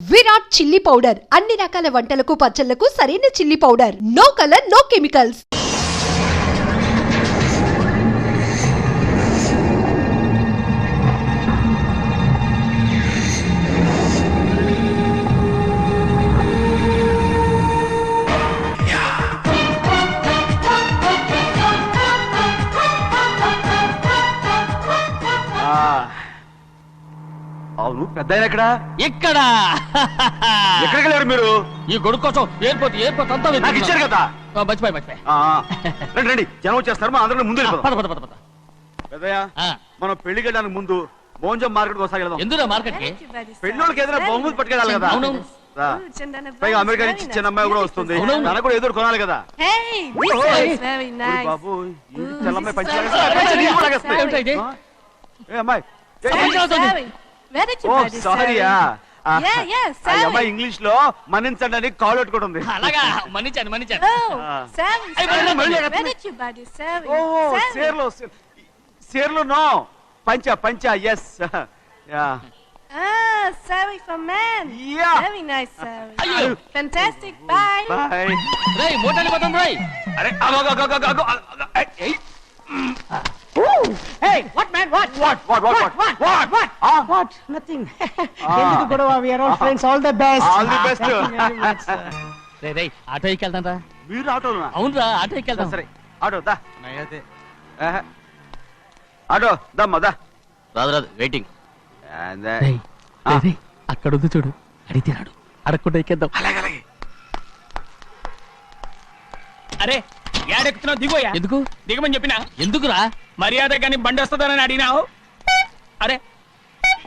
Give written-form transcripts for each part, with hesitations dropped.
Virat chilli powder అన్ని రకాల వంటలకు పచ్చళ్లకు సరైన chilli powder. No colour no chemicals. అవును పెద్ద ఎక్కడ ఇక్కడ ఎక్కడికి వెళ్ళారు మీరు? ఈ గొడుగు కోసం ఎయిర్పోర్ట్ అంతా నాకు ఇచ్చారు కదా. మర్చిపోయి రండి రండి, జనం వచ్చేస్తారు. మా అందరం ముందు పద. పెద్దయ్య, మనం పెళ్లికి వెళ్ళడానికి ముందు మోంజం మార్కెట్ కోసం వెళ్దాం. ఎందుకు మార్కెట్ కి? పెళ్ళోళ్ళకి ఏదైనా బహుమతి పట్టుకెళ్ళాలి కదా. అవునవును. పైగా అమెరికా నుంచి చిన్న అమ్మాయి కూడా వస్తుంది, తనకు కూడా ఏదో కొనాలి కదా. బాబు చెల్లమ్మాయి పంచాలి. అమ్మాయి సారీయా, అమ్మాయి ఇంగ్లీష్ లో మన్నించండి అని కాల్ పెట్టుకుంటుంది. అలాగా మన్నించాను. సేర్లో నో పంచా ఎస్. Sari for men. Yeah. Very nice, Sari. Ayyo. Fantastic. Bye. Bye. రేయ్ మోటాలి పోతాం రేయ్. అరే Hey, what man? What? What? Nothing. ఎందుకు గొడవ? We are all friends. All the best. All the best. రేయ్ ఆటో ఎక్కెళ్తాం రా. మీరు ఆటోనా? అవునురా ఆటో ఎక్కెళ్తాం. సరే ఆటో దా. ఆటో దమ్మా దా. రాదు వెయిటింగ్. అక్కడ ఉంది చూడు, అడిగితే రాడు, అడగకుండా ఎక్కేద్దాం. అలాగే అరే ఏడెక్కుతున్నావు? దిగోయా. ఎందుకు దిగమని చెప్పినా? ఎందుకురా? మర్యాద కానీ బండి వస్తుందని అడిగినావు. అరే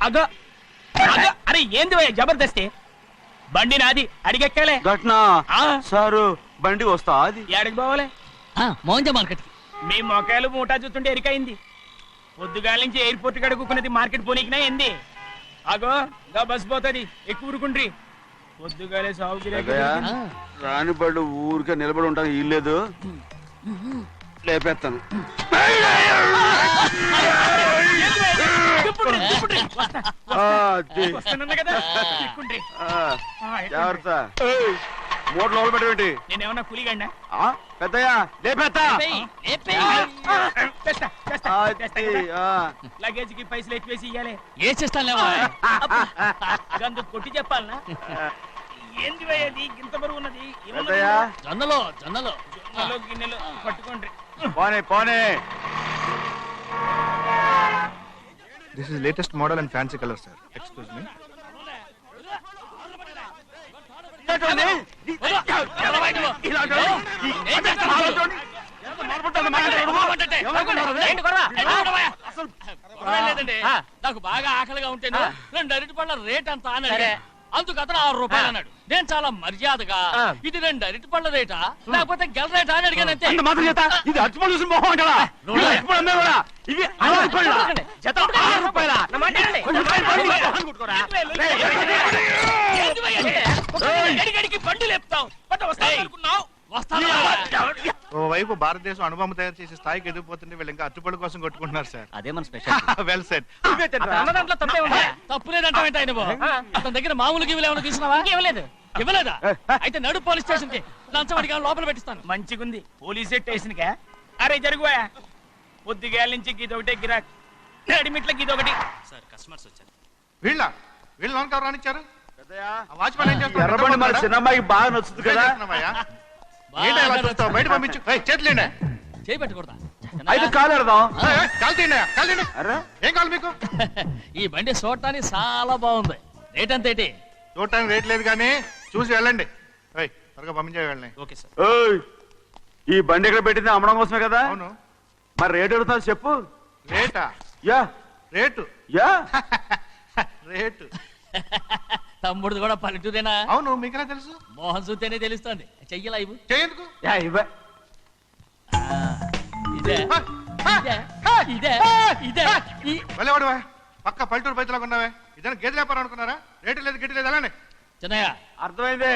అగో అరే ఏంది భయ్యా జబర్దస్తి? బండి నాది, అడిగెక్కాలే. ఘట్నా సారు బండి వస్తా. అది ఏడకి పోవాలే? మోంజ మార్కెట్. మీ మొక్కలు మూటా చూస్తుంటే ఎరికైంది. పొద్దుగాల నుంచి ఎయిర్పోర్ట్ కడుక్కున్నది మార్కెట్ పోనీకినా ఏంది? అగో గా బస్ పోతుంది, ఎక్కువ ఊరుకుండ్రి. పొద్దుగాలే సాగు రాని బళ్ళు ఊరికే నిలబడి ఉంటాను. ఇల్లేదు లేపేస్తాను. జాగ్రత్త. మూడు లోపల పెట్టేటి. నేనేమన్నా కూలిగండా? పెద్దయ్యా లేపేస్తా. లగేజ్ కి పైసలు ఎక్కువేసి ఇయ్యాలి. ఏ చేస్తానులేవా? గందు కొట్టి చెప్పాలనా? ఏంది భయ్యది ఇంత బరువు ఉన్నది? పెద్దయ్యా జొన్నలో గిన్నెలు పట్టుకోండి. పోనే. This is latest model and fancy color, sir. Excuse me. నాకు బాగా ఆకలిగా ఉంటే 2 అరటి పళ్ళ రేట్ అంత అన్నాడు. అందుకు అతను 6 రూపాయలు అన్నాడు. నేను చాలా మర్యాదగా ఇది 2 అరటి పళ్ళ రేటా లేకపోతే గెల రేటా అని అడిగాను. అంతే. ఇది అరటిపళ్ళు చూసి మొహం అంటారా? ఇవి బండి లేపుతావు. ఓవైపు భారతదేశం అణుబాంబు తయారు చేసే స్థాయికి ఎదిగిపోతుంటే వీళ్ళు ఇంకా అట్టుపడి కోసం కొట్టుకుంటున్నారు సార్. అదే మన స్పెషల్. Well said. తప్పులేదంటావేంటి ఆయన? అతని దగ్గర మామూలు గివ్వులు ఏమైనా తీసుకున్నావా? ఇవ్వలేదా? అయితే నడు పోలీస్ స్టేషన్ కి లంచం అడిగా లోపల పెట్టిస్తాను. మంచిగుంది పోలీస్ స్టేషన్ కా. అరే జరుగువా. పొద్దుగాల నుంచి గీదొకటే గిరాక్, నడిమిట్ల గీదొకటి. సార్ కస్టమర్స్ వచ్చారు. వీళ్ళు లోన్ కవర్ రానిచ్చారు. వాచ్మెన్ ఏం చేస్తాడు? ఎర్రబండి మన చిన్నమ్మాయికి బాగా నచ్చుతుంది కదా. బయట పంపించు. చేతులేండి. చేయి పెట్టకూడదా? అయితే కాలు ఎడదాం. ఏం కావాలి మీకు? ఈ బండి చూడటానికి చాలా బాగుంది. రేట్ అంత ఏంటి? చూడటానికి రేట్ లేదు కానీ చూసి వెళ్ళండి. త్వరగా పంపించే వెళ్ళండి. Okay sir. ఈ బండి ఎక్కడ పెట్టింది? అమ్మడం కోసమే కదా. అవును. మరి రేట్ అడుగుతావు చెప్పు. రేటా? రేటు తమ్ముడు కూడా పల్లెటూరేనా? అవును. మీకెలా తెలుసు? మోహన్ చూస్తేనే తెలుస్తుంది. చెయ్యలా ఇవ్వు. చేయందుకు వెళ్ళేవాడువా? పక్క పల్లెటూరు బయటలాగా ఉన్నావే. ఇదైనా గేదె వ్యాపారం అనుకున్నారా? రేటు లేదు గిట్టు లేదు. అలానే చిన్నయ్య అర్థమైంది.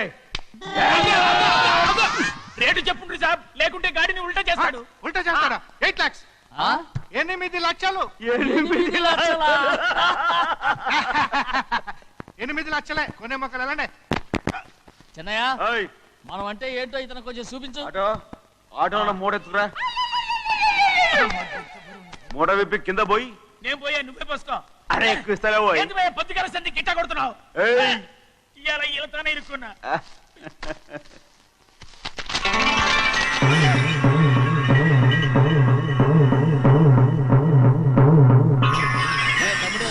రేటు చెప్పుండ్రి సాబ్, లేకుంటే గాడిని ఉల్టా చేస్తాడు. ఉల్టా చేస్తాడా? 8 lakhs. 8 లక్షలు. 8 లక్షలా? 8 లక్షలే కొనే మొక్కలు వెళ్ళండి. చిన్నయ్య ఓయ్, మనం అంటే ఏంటో ఇతను కొంచెం చూపించు. ఆటోలో మూడెత్తుకురా. మూడ విప్పి కింద పోయి. నేను పోయా, నువ్వే పోసుకో. అరే ఎక్కువ ఇస్తారా పోయి. పొద్దుగాల సంధి గిట్ట కొడుతున్నావు. ఏయ్. ఇవాళ ఈలతోనే ఇరుక్కున్నా. తమ్ముడు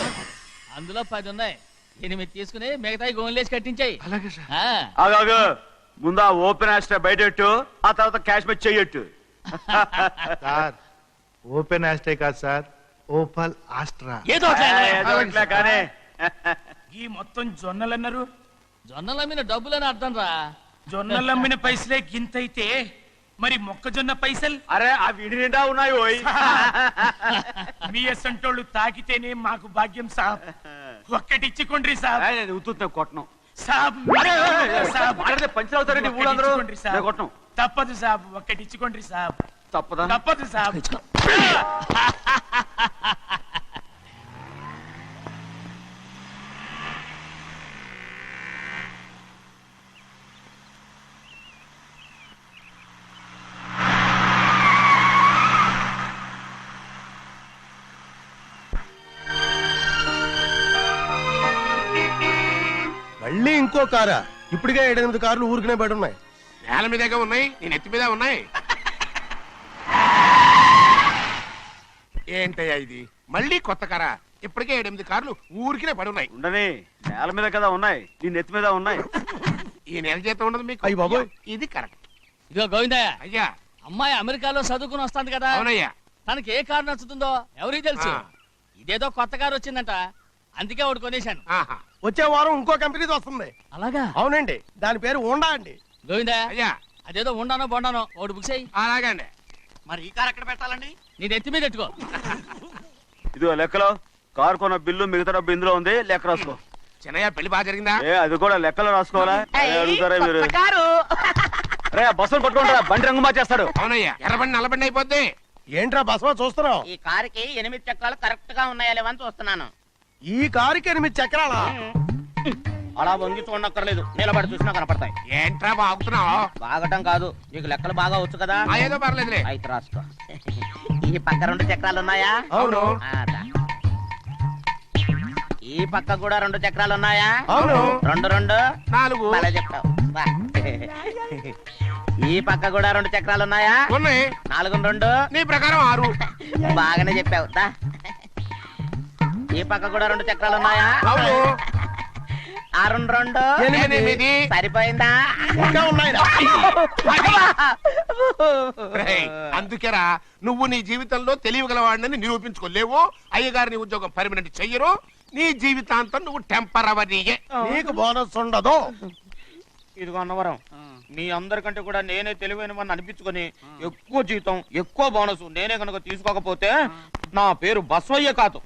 అందులో 10 ఉన్నాయి. 8 తీసుకుని మిగతాయి గోన్లేసి కట్టించాయి. అలాగే సార్. ఆగాగు, ముందు ఆ ఓపెన్ ఆస్ట్రా బయటెట్టు, ఆ తర్వాత క్యాష్ మెచ్ చెయ్యట్టు. సార్ ఓపెన్ ఆస్ట్రే కాదు సార్, ఓపల్ ఆస్ట్రా. ఏదో ఒకటి. కానీ ఈ మొత్తం జొన్నలు అన్నారు. జొన్నల మీద డబ్బులని అర్థం రా. జొన్నలు అమ్మిన పైసలే గింతైతే మరి మొక్కజొన్న పైసలు? అరే ఆ విడి నిండా ఉన్నాయి ఓయ్. మీ అసంటోళ్ళు తాకితేనే మాకు భాగ్యం సాబ్. ఒక్కటిచ్చుకోండి సాబ్. నేను ఉత్తున్నా కొట్టను. సాబ్ సాబ్ పంచర్ అవుతారండి ఊళ్ళందరూ. ఒక్కటిచ్చుకోండి సాబ్. నేను కొట్టను. తప్పదు సాబ్, ఒక్కటిచ్చుకోండి సాబ్. తప్పదా? తప్పదు సాబ్. మళ్ళీ ఇంకో కారా? ఇప్పటికే 7-8 కార్లు ఊరికనే బయట ఉన్నాయి. నేల మీదగా ఉన్నాయి, నేను ఎత్తి మీద ఉన్నాయి. ఏంటయ్యా ఇది? మళ్ళీ కొత్త కారా? ఇప్పటికే 7-8 కార్లు ఊరికినే పడి ఉన్నాయి. ఉండని, నేల మీద కదా ఉన్నాయి, నీ నెత్తి మీద ఉన్నాయి. ఈ నెల జీతం ఉండదు మీకు? అయ్య బాబోయ్. ఇది కరెక్ట్. ఇదిగో గోవిందయ్య, అయ్యా. అమ్మాయి అమెరికాలో చదువుకుని వస్తాంది కదా. అవునయ్యా. తనకి ఏ కారు నచ్చుతుందో ఎవరికి తెలుసు. ఇదేదో కొత్త కారు వచ్చిందంట, అందుకే ఒకటి కొనేశాను. ఆహా. వచ్చే వారం ఇంకో కంపెనీది వస్తుంది. అలాగా? అవునండి, దాని పేరు హోండా అండి. గోవిందయ్య, అయ్యా. అదేదో ఉండానో బొండానో ఒకటి బుక్ చేయి. అలాగండి. మరి ఈ కారు ఎక్కడ పెట్టాలండి? నీ నెత్తి మీద పెట్టుకో. ఇదిగో లెక్కలో కారు కొన్న బిల్లు, మిగతా డబ్బు ఇందులో ఉంది, లెక్క రాసుకో. చిన్నయ్య పెళ్లి బాగా జరిగిందా? అది కూడా లెక్కలో రాసుకోవాలా? అడుగుతారా మీరు? రే బస్సులు పట్టుకుంటారా, బండి రంగు మార్చేస్తాడు. అవునయ్యా, ఎర్రబండి నల్లబండి అయిపోద్ది. ఏంట్రా బసవా చూస్తున్నావు? ఈ కారుకి 8 చక్రాలు కరెక్ట్ గా ఉన్నాయా లేవని చూస్తున్నాను. ఈ కారుకి 8 చక్రాలా? అలా వంగి చూడక్కర్లేదు, నిలబడి చూసినా కనపడతాయి. ఏంట్రా బాగుతున్నావు? బాగటం కాదు, నీకు లెక్కలు బాగా వచ్చు కదా. ఏదో పర్లేదులే. అయితే రాసుకో. ఈ పక్క 2 చక్రాలు ఉన్నాయా? అవును. ఈ పక్క కూడా 2 చక్రాలు ఉన్నాయా? అవును. 2 2 4. అలా చెప్తావు. బా. ఈ పక్క కూడా 2 చక్రాలు ఉన్నాయా? ఉన్నాయి. 4 2 నీ ప్రకారం 6. బాగానే చెప్పావు. దా. ఈ పక్క కూడా 2 చక్రాలు ఉన్నాయా? అవును. 6 2 8. సరిపోయిందా? ఇంకా ఉన్నాయిరా. రేయ్, అందుకేరా నువ్వు నీ జీవితంలో తెలియగలవాడిని నిరూపించుకోలేవు. అయ్యగారు నీ ఉద్యోగం పర్మనెంట్ చెయ్యరు. నీ జీవితాంతం నువ్వు టెంపరవరీయే. నీకు బోనస్ ఉండదు. ఇదిగో అన్నవరం, మీ అందరికంటే కూడా నేనే తెలివైన అనిపించుకొని ఎక్కువ జీతం, ఎక్కువ బోనస్ నేనే కనుక తీసుకోకపోతే నా పేరు బస్వయ్య కాదు.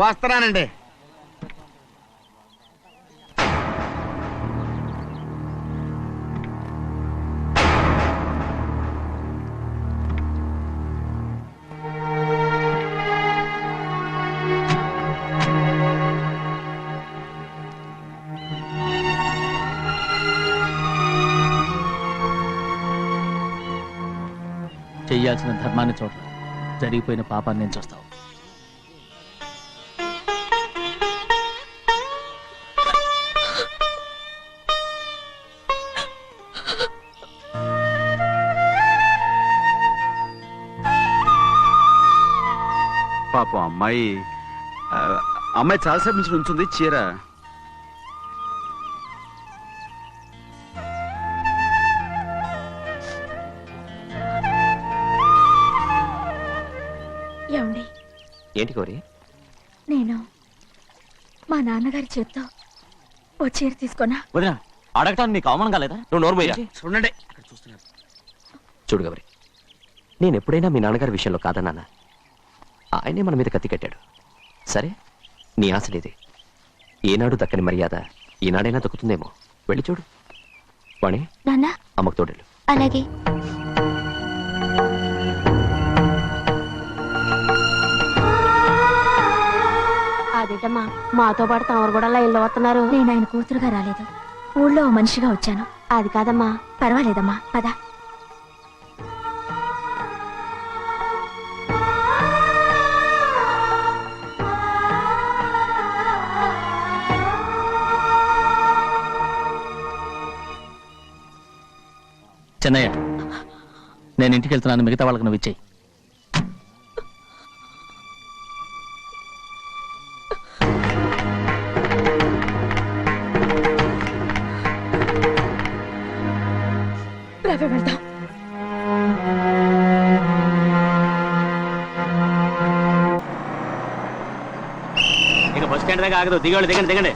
వస్తున్నానండి. చెయ్యాల్సిన ధర్మాన్ని చూడ, జరిగిపోయిన పాపాన్ని నేను చూస్తావు. అమ్మాయి చాలాసేపు నుంచి ఉంచుంది చీర. ఏమండి? ఏంటి కోరి? నేను మా నాన్నగారి చేత్తో ఓ చీర తీసుకున్నా. వదినా, అడగటానికి నీకు అవమానం కాలేదా? నువ్వు నోరు పోయా. చూడండి అక్కడ చూస్తున్నారు. చూడు గౌరి, నేను ఎప్పుడైనా మీ నాన్నగారి విషయంలో కాదన్నానా? ఆయనే మన మీద కత్తి కట్టాడు. సరే, నీ ఆశలేదే. ఏనాడు దక్కని మర్యాద ఈనాడైనా దక్కుతుందేమో. వెళ్ళి చూడు. వాణి, నాన్న అమ్మకు తోడేళ్ళు. అలాగే. అదేటమ్మా, మాతో పాటు తమరు కూడా లైన్లో వస్తున్నారు. నేను ఆయన కూతురుగా రాలేదు, ఊళ్ళో ఓ మనిషిగా వచ్చాను. అది కాదమ్మా. పర్వాలేదమ్మా, పద. చెన్నయ్య, నేను ఇంటికి వెళ్తున్నాను. మిగతా వాళ్ళకి నువ్వు ఇచ్చేయి. వెళ్దాం. ఇక బస్ స్టాండ్ దాకా ఆగదు. దిగండి దిగండి దిగండి.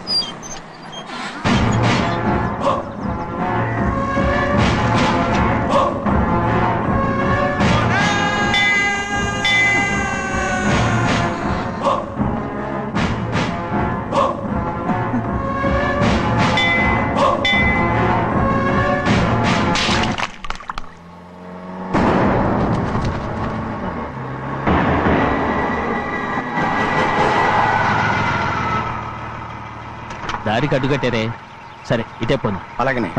దారికి అడ్డుకట్టారే. సరే, ఇటే పోను. అలాగనే.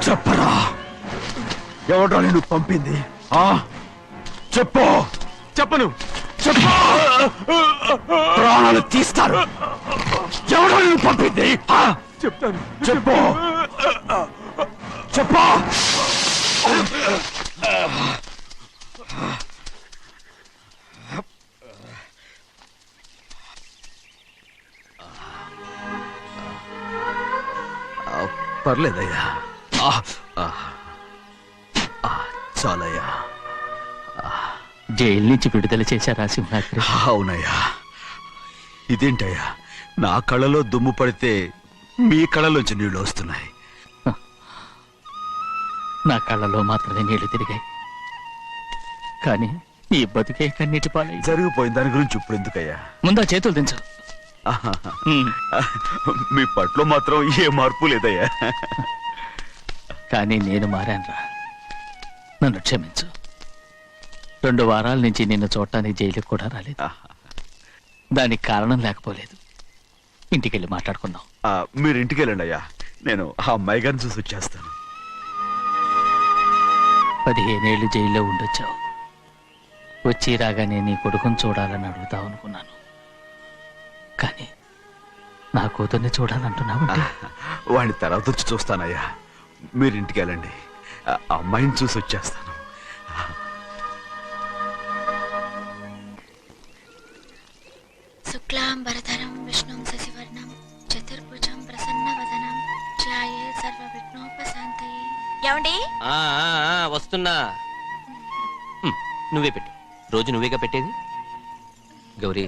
చెప్పరా, ఎవడో నిన్ను పంపింది? చెప్పు. చెప్పను. చెప్పు, ప్రాణాలు తీస్తారు. ఎవడో నిన్ను పంపింది? చెప్తాను. చెప్పు. చెప్పు. పర్లేదయ్యా. చాలయ్యా. జైలు నుంచి విడుదల చేశారా సింహాద్రి? అవునయ్యా. ఇదేంటయ్యా, నా కళ్ళలో దుమ్ము పడితే మీ కళ్ళలోంచి నీళ్లు వస్తున్నాయి. నా కళ్ళలో మాత్రమే నీళ్లు తిరిగాయి, కానీ ఈ బతుకే కన్నీటి పాలై. జరిగిపోయిన దాని గురించి ఇప్పుడు ఎందుకయ్యా? ముందా చేతులు దించు. మీ పట్ల మాత్రం ఏ మార్పు లేదయ్యా. కానీ నేను మారానురా, నన్ను క్షమించు. 2 వారాల నుంచి నిన్ను చూడటానికి జైలుకి కూడా రాలేదు. దానికి కారణం లేకపోలేదు. ఇంటికెళ్ళి మాట్లాడుకుందాం. మీరు ఇంటికి వెళ్ళండి అయ్యా, నేను ఆ అమ్మాయి గారిని చూసి వచ్చేస్తాను. 15 ఏళ్ళు జైల్లో ఉండొచ్చావు. వచ్చి రాగానే నీ కొడుకుని చూడాలని అడుగుతావు అనుకున్నాను, కానీ నా కూతుర్ని చూడాలంటున్నావంటే. వాడిని తర్వాత వచ్చి చూస్తానయ్యా, మీరు ఇంటికి వెళ్ళండి. ఆ అమ్మాయిని చూసి వచ్చేస్తాను. శుక్లాంబరధరం విష్ణుం శశివర్ణం చతుర్భుజం ప్రసన్నవదనం ధ్యాయే సర్వ విఘ్నోపశాంతయే. ఏమండి? వస్తున్నా. నువ్వే పెట్టు, రోజు నువ్వేగా పెట్టేది. గౌరీ,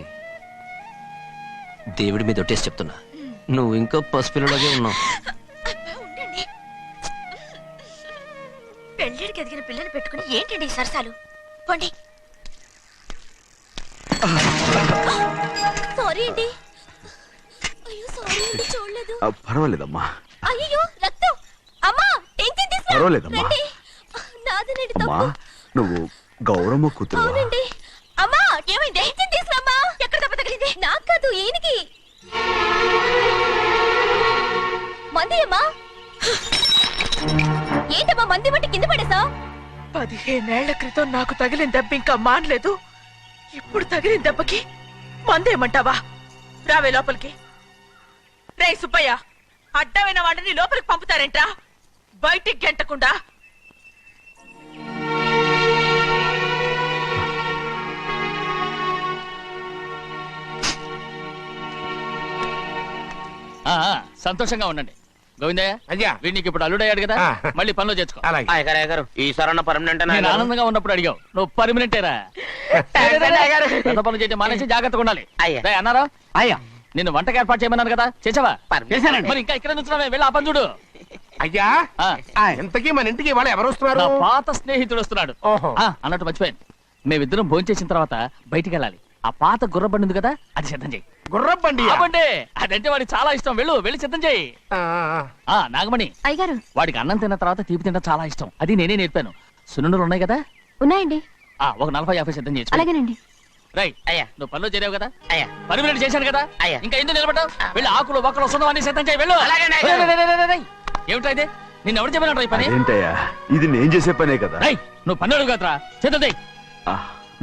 దేవుడి మీద ఒట్టేసి చెప్తున్నా, నువ్వు ఇంకా పసిపిల్లలాగే ఉన్నావు. పెళ్ళిడికి ఎదిగిన పిల్లని పెట్టుకుని ఏంటండి ఈ సరసాలు? పోండి. సారీ అండి. అయ్యో సారీ అండి, చూడలేదు. పర్వాలేదమ్మా. అయ్యో రక్తం. అమ్మా టెన్షన్ తీసుకో. పర్వాలేదమ్మా. నాదనండి అమ్మా, తప్పు. నువ్వు గౌరమ్మ కూతురు. అవునండి. అమ్మా ఏమైంది? టెన్షన్ తీసుకురామ్మా. ఎక్కడ దెబ్బ తగిలింది? నాకు కాదు, ఈయనకి. మంది అమ్మా. ఏంటమ్మా మంది బట్టి కింద పడేసా? 15 ఏళ్ల క్రితం నాకు తగిలిన దెబ్బ ఇంకా మానలేదు. ఇప్పుడు తగిలిన దెబ్బకి మందేమంటావా? రావే లోపలికి. రే సుబ్బయ్య, అడ్డమైన వాడిని లోపలికి పంపుతారేంట్రా? బయటికి గెంటకుండా. సంతోషంగా ఉండండి. గోవిందయ్య, అయ్యా, వీడికి ఇప్పుడు అల్లుడయ్యాడు కదా, మళ్ళీ పనిలో చేర్చుకో. ఈసారన్న పర్మనెంట్ నేను ఆనందంగా ఉన్నప్పుడు అడిగావు, నువ్వు పర్మనెంటేరా. పెద్ద పనులు చేయడం మానేసి జాగ్రత్తగా ఉండాలి. అన్నారా? అయ్యా, నిన్ను వంటకి ఏర్పాటు చేయమన్నాను కదా, చేసావా? మరి ఇంకా ఇక్కడ నుంచున్నావే, వెళ్ళి ఆ పని చూడు. అయ్యా, ఇంతకీ మన ఇంటికి వాళ్ళు ఎవరు వస్తున్నారు? నా పాత స్నేహితుడు వస్తున్నాడు. అన్నట్టు మర్చిపోయాను, మేమిద్దరం భోంచేసిన తర్వాత బయటికి వెళ్ళాలి. ఆ పాత గుర్రబండి ఉంది కదా, అది సిద్ధం చేయి. గుర్రబండి? అదంటే వాడికి చాలా ఇష్టం. వెళ్ళి సిద్ధం చేయి. నాగమణి, అయ్యగారు, వాడికి అన్నం తిన్న తర్వాత తీపి తినడం చాలా ఇష్టం. అది నేనే నేర్పాను. సున్నుండలు ఉన్నాయి కదా? ఉన్నాయండి. ఒక 40-50 సిద్ధం చేసి. అలాగేనండి. రై అయ్యా, నువ్వు పనిలో చేరావు కదా, పర్మినెంట్ చేశాను కదా, ఇంకా ఎందుకు నిలబడ్డావు? వెళ్ళి ఆకులు ఒక్కలు వస్తుందో అన్ని సిద్ధం చేయి. వెళ్ళు. ఏమిటా ఇదే? నిన్ను ఎవరు చెప్పినట్టు ఈ పని? ఏంటయ్యా, ఇది నేను చేసే పనే కదా. నువ్వు పని అడుగు కదరా, సిద్ధం చేయి.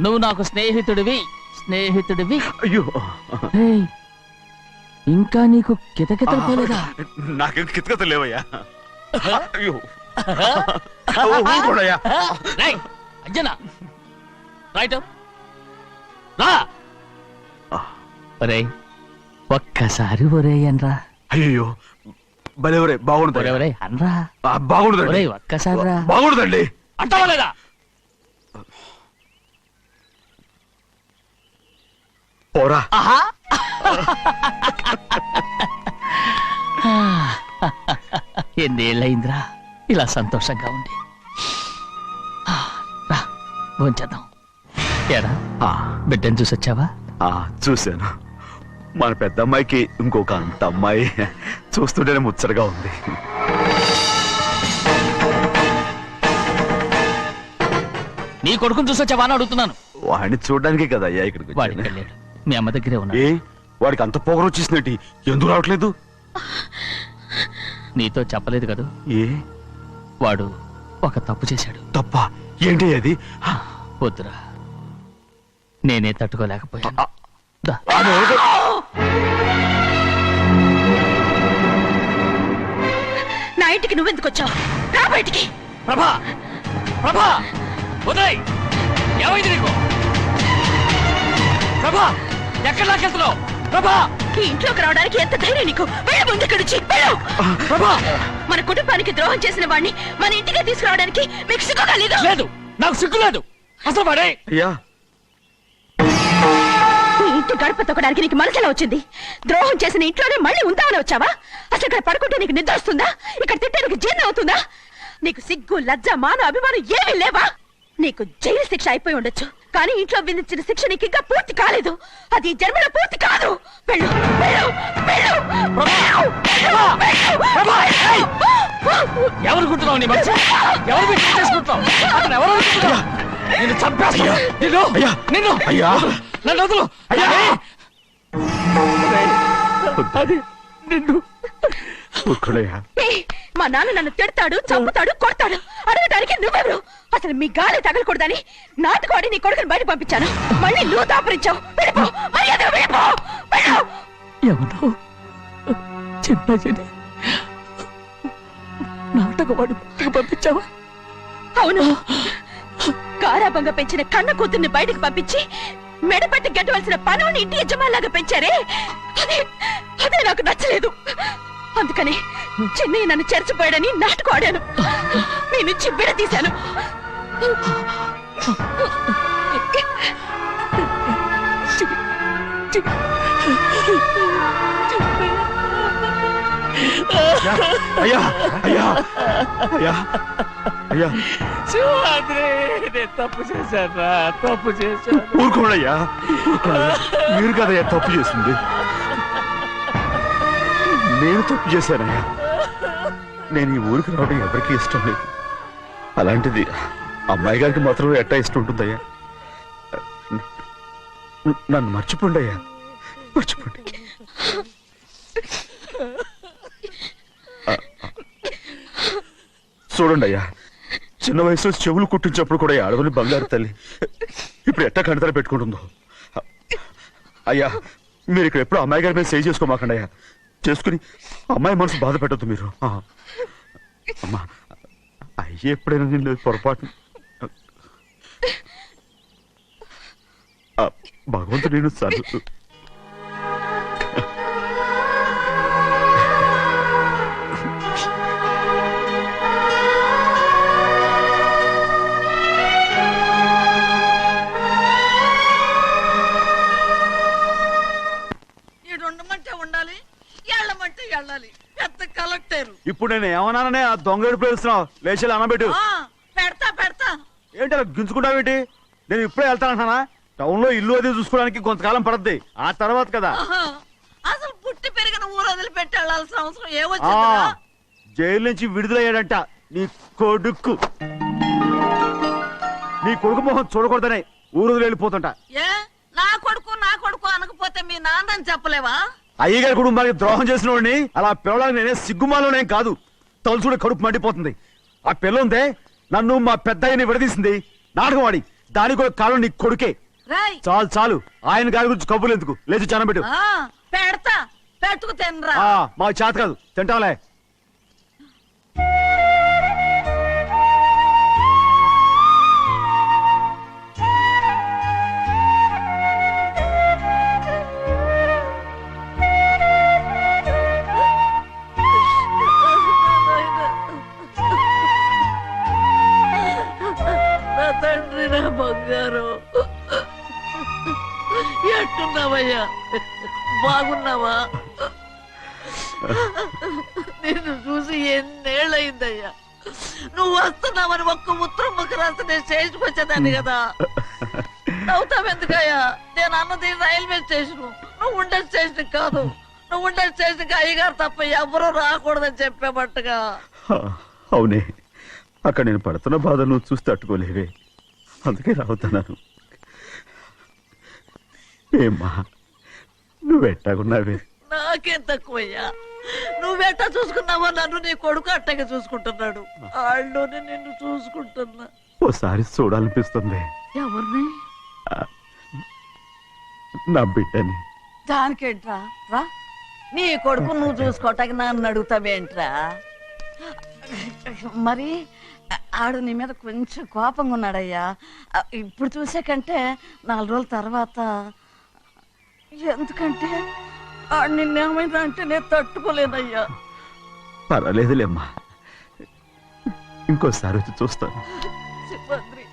నువ్వు నాకు స్నేహితుడివి. అయ్యో, ఇంకా నీకు కితకితలు పోలేదా? నాకేం కితకితలు లేవయ్యా. అయ్యో, అంజనా రైట్ రా. ఒరే ఒక్కసారి ఒరే అనరా. అయ్యో, భలే ఒరే, బాగుంటుంది. ఒరే అనరా, బాగుండదండి. ఒక్కసారి రా. బాగుండదండి. అంటావా లేదా? పోరా. ఎన్నేళ్ళయిందిరా ఇలా సంతోషంగా ఉండి. రా భోంచేద్దాం. ఏరా బిడ్డను చూసొచ్చావా? చూశాను. మన పెద్ద అమ్మాయికి ఇంకొక అంత అమ్మాయి. చూస్తుంటేనే ముచ్చటగా ఉంది. నీ కొడుకుని చూసొచ్చావా అని అడుగుతున్నాను. వాడిని చూడడానికే కదా అయ్యా ఇక్కడికి వాడికి వెళ్ళాడు. మీ అమ్మ దగ్గరే ఉన్నాడు. వాడికి అంత పొగరు వచ్చేసినట్టు ఎందుకు రావట్లేదు? నీతో చెప్పలేదు కదా. వాడు ఒక తప్పు చేశాడు. తప్ప? ఏంటి అది? వద్దురా, నేనే తట్టుకోలేకపోయాను. నా ఇంటికి నువ్వెందుకు వచ్చావు? రా బయటికి. ప్రభా, ప్రభా ఉదయ్ ఏమైంది నీకు? ప్రభా ఎక్కడ లాకెళ్తున్నావు? ప్రభా ఈ ఇంట్లోకి రావడానికి ఎంత ధైర్యం నీకు? వెళ్ళు ముందు ఇక్కడి నుంచి, వెళ్ళు. ప్రభా మన కుటుంబానికి ద్రోహం చేసిన వాడిని మన ఇంటికి తీసుకురావడానికి మీకు సిగ్గుగా లేదు? లేదు, నాకు సిగ్గు లేదు అసలు. వాడే అయ్యా ఈ ఇంటి గడప తొక్కడానికి నీకు మనసులో వచ్చింది. ద్రోహం చేసిన ఇంట్లోనే మళ్ళీ ఉందామని వచ్చావా? అసలు ఇక్కడ పడుకుంటే నీకు నిద్ర వస్తుందా? ఇక్కడ తింటే నీకు జీర్ణం అవుతుందా? నీకు సిగ్గు, లజ్జ, మాన, అభిమానం ఏమీ లేవా? నీకు జైలు శిక్ష అయిపోయి ఉండొచ్చు, కానీ ఇంట్లో విధించిన శిక్ష నీకు ఇంకా పూర్తి కాలేదు. అది ఈ జన్మలో పూర్తి కాదు. వెళ్ళు, వెళ్ళు, వెళ్ళు, ఎవరు కుంటున్నావు? నీ మంచి ఎవరు చేసుకుంటున్నావు? అతను ఎవరు అనుకుంటున్నావు? నిన్ను చంపేస్తా. నిన్ను నన్ను వదులు. అది నిన్ను మా నాన్న నన్ను తిడతాడు, చంపుతాడు, కొడతాడు. అడగడానికి నువ్వెవరు? అసలు మీ గాలి తగలకూడదని నాటుకోడి నీ కొడుకుని బయట పంపించాను. మళ్ళీ నువ్వు దాపరించావు. వెళ్ళిపో, మర్యాదగా వెళ్ళిపో, వెళ్ళు. ఎవరు చిన్న నాటకవాడు పంపించావా? అవును, గారాబంగా పెంచిన కన్న కూతుర్ని బయటకు పంపించి మెడపట్టి గెట్టవలసిన పనుని ఇంటి యజమానిలాగా పెంచారే, అదే నాకు నచ్చలేదు. అందుకని చిన్నయ్య నన్ను చెరచిపోయాడని నాటకం ఆడాను. మీ నుంచి విడదీశాను. అయ్యా అయ్యా అయ్యా అయ్యా తప్పు చేశాను, తప్పు చేశాను. ఊరుకోడయ్యా, మీరు కదయ్యా తప్పు చేసింది. నేను తప్పు చేశానయ్యా. నేను ఈ ఊరికి రావడం ఎవరికి ఇష్టం లేదు. అలాంటిది అమ్మాయి గారికి మాత్రం ఎట్టా ఇష్టం ఉంటుందయ్యా. నన్ను మర్చిపోండి అయ్యా, మర్చిపోండి. చూడండి అయ్యా, చిన్న వయసులో చెవులు కుట్టించినప్పుడు కూడా అడవుని బంగారు తల్లి ఇప్పుడు ఎట్టా కంటతర పెట్టుకుంటుందో. అయ్యా మీరు ఇక్కడ ఎప్పుడు అమ్మాయి గారి మీద సేవ్ చేసుకోమాకండి అయ్యా. చేసుకుని అమ్మాయి మనసు బాధ పెట్టద్దు మీరు. అమ్మా అయ్యే ఎప్పుడైనా నేను పొరపాటు భగవంతుడు నేను సర్దు. ఇప్పుడు నేను ఏమన్నాననే ఆ దొంగడు పేరుస్తున్నావు. లేచి అనబెట్టు. పెడతా పెడతా. ఏంటి అలా గించుకుంటావేంటి? నేను ఇప్పుడే వెళ్తానంటున్నా. టౌన్ లో ఇల్లు అది చూసుకోవడానికి కొంతకాలం పడద్ది. ఆ తర్వాత కదా అసలు పుట్టి పెరిగిన ఊరు వదిలిపెట్టి వెళ్ళాల్సిన అవసరం ఏమొచ్చిందా? జైలు నుంచి విడుదలయ్యాడంట నీ కొడుకు. నీ కొడుకు మొహం చూడకూడదనే ఊరు వదిలి వెళ్ళిపోతుంట. ఏ నా కొడుకు అనకపోతే మీ నాన్నని చెప్పలేవా? అయ్యగారి కుటుంబానికి ద్రోహం చేసిన వాడిని అలా పిల్లడానికి నేనే సిగ్గుమాలోనే కాదు, తలుచుకుంటే కడుపు మండిపోతుంది. ఆ పిల్ల ఉందే నన్ను మా పెద్దయ్యని విడదీసింది నాటకవాడి. దానికి కూడా కాలం నీ కొడుకే. చాలు చాలు, ఆయన గారి గురించి కబుర్లు ఎందుకు? లేచి చానబెట్టు. పెడతా, పెట్టుకు తినరా. మాకు చేత కాదు, తింటాంలే. బంగారు ఎట్టున్నావయ్యా? బాగున్నావా? నిన్ను చూసి ఎన్నేళ్ళయిందయ్యా. నువ్వు వస్తున్నావని ఒక్క ఉత్తరం ముక్క రాస్తే నేను స్టేషన్కి వచ్చేదాన్ని కదా. నవ్వుతావెందుకయ్యా? నేను అన్నది రైల్వే స్టేషన్, నువ్వు ఉండే స్టేషన్ కాదు. నువ్వు ఉండే స్టేషన్కి అయ్యగారు తప్ప ఎవరూ రాకూడదని చెప్పేమట్టుగా. అవునే, అక్కడ నేను పడుతున్న బాధ నువ్వు చూసి తట్టుకోలేవే, అందుకే రావుతున్నాను. ఏమ్మా నువ్వెట్టాగున్నావే? నాకేం తక్కువయ్యా. నువ్వెట్టా చూసుకున్నావో నన్ను నీ కొడుకు అట్టగా చూసుకుంటున్నాడు. వాళ్ళలోనే నిన్ను చూసుకుంటున్నా. ఓసారి చూడాలనిపిస్తుంది. ఎవరిని? నా బిడ్డని. దానికేంట్రా? రా, నీ కొడుకు నువ్వు చూసుకోవటానికి నన్ను అడుగుతావేంట్రా? మరి ఆడు నీ మీద కొంచెం కోపంగా ఉన్నాడయ్యా. ఇప్పుడు చూసే కంటే 4 రోజుల తర్వాత. ఎందుకంటే ఆడు నిన్నేమైనా అంటే నేను తట్టుకోలేనయ్యా. పర్వాలేదులేమ్మా, ఇంకోసారి వచ్చి చూస్తాను. సింహాద్రి,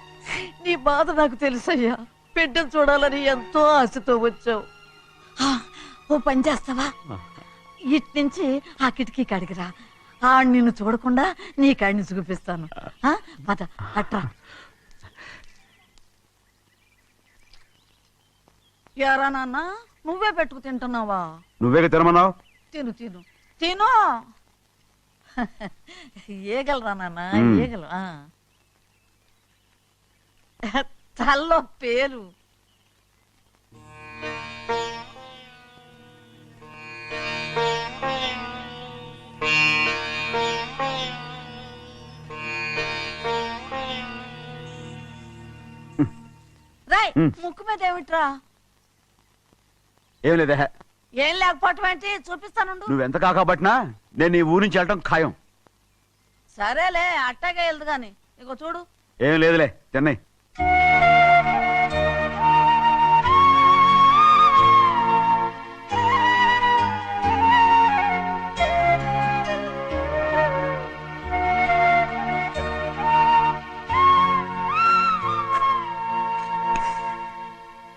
నీ బాధ నాకు తెలుసయ్యా. బిడ్డను చూడాలని ఎంతో ఆశతో వచ్చావు. ఓ పని చేస్తావా? ఇటు నుంచి ఆ కిటికీ కాడికిరా. ఆడు నిన్ను చూడకుండా నీ కాడిని చూపిస్తాను. పద అట్రా. యారా నాన్న, నువ్వే పెట్టుకు తింటున్నావా? నువ్వే తినమన్నావు. తిను తిను తిను. ఏగలరా నాన్న, ఏగలు. తల్లో పేరు. రాయ్, ముక్కు మీద ఏమిట్రా? ఏం లేదే. ఏం లేకపోవటం ఏంటి? చూపిస్తాను. నువ్వెంత కాకబట్టినా నేను ఈ ఊరి నుంచి వెళ్ళటం ఖాయం. సరేలే, అట్టాగే వెళ్దు గాని. ఇగో చూడు. ఏం లేదులే, తిన్నాయి.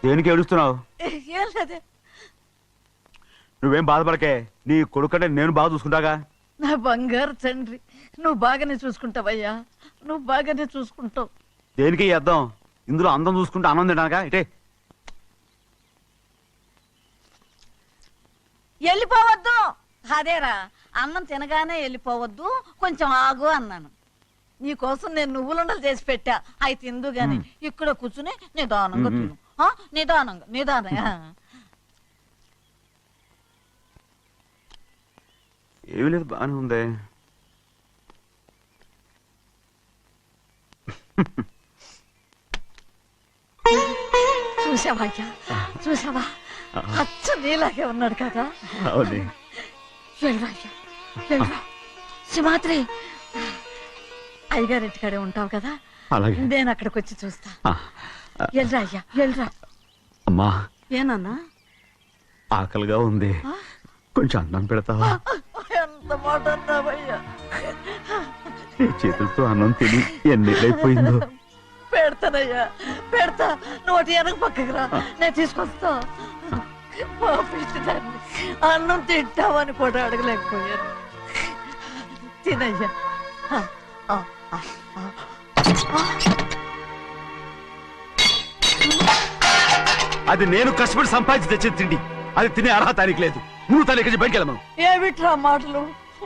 దేనికి ఏడుస్తున్నావు? ఏం లేదే. నువ్వేం బాధపడకే, నీ కొడుకంటే నేను బాగా చూసుకుంటాగా. నా బంగారు తండ్రి, నువ్వు బాగానే చూసుకుంటావయ్యా. నువ్వు బాగానే చూసుకుంటావు. దేనికి అర్థం? ఇందులో అందం చూసుకుంటే ఆనందం తినగా. ఇటే వెళ్ళిపోవద్దు. అదేరా, అన్నం తినగానే వెళ్ళిపోవద్దు, కొంచెం ఆగు అన్నాను. నీకోసం నేను నువ్వులుండలు చేసి పెట్టా. అవి తిందు గాని ఇక్కడ కూర్చుని నిదానంగా తిను. నిదానంగా నిదానంగా. ఏమీ లేదు, బాగానే ఉంది. చూసావా అయ్యా, చూసావా? అచ్చ నీలాగే ఉన్నాడు కదా. అవును. వెళ్ళరా అయ్యా, వెళ్ళరా. సింహాద్రి, అయ్యగారింటికాడే ఉంటావు కదా. అలాగే. నేను అక్కడికి వచ్చి చూస్తా. వెళ్ళరా అయ్యా, వెళ్ళరా. అమ్మా, ఏనన్నా? ఆకలిగా ఉంది, కొంచెం అన్నం పెడతావా? ఎంత మాట అన్నావయ్యా. నీ చేతులతో అన్నం తిని ఎన్నిళ్ళైపోయిందో. పెడతానయ్యా, పెడతా. నోటి వెనక పక్కకి రా, నేను తీసుకొస్తా. పాపిష్టిదాన్ని, అన్నం తింటావని కూడా అడగలేకపోయాను. తినయ్యా. అది నేను కష్టపడి సంపాదించి తెచ్చి తిండి. అది తినే అర్హత ఆయనకి లేదు. నువ్వు తన ఇక్కడి బయటికి వెళ్ళమను. ఏమిట్రా మాటలు?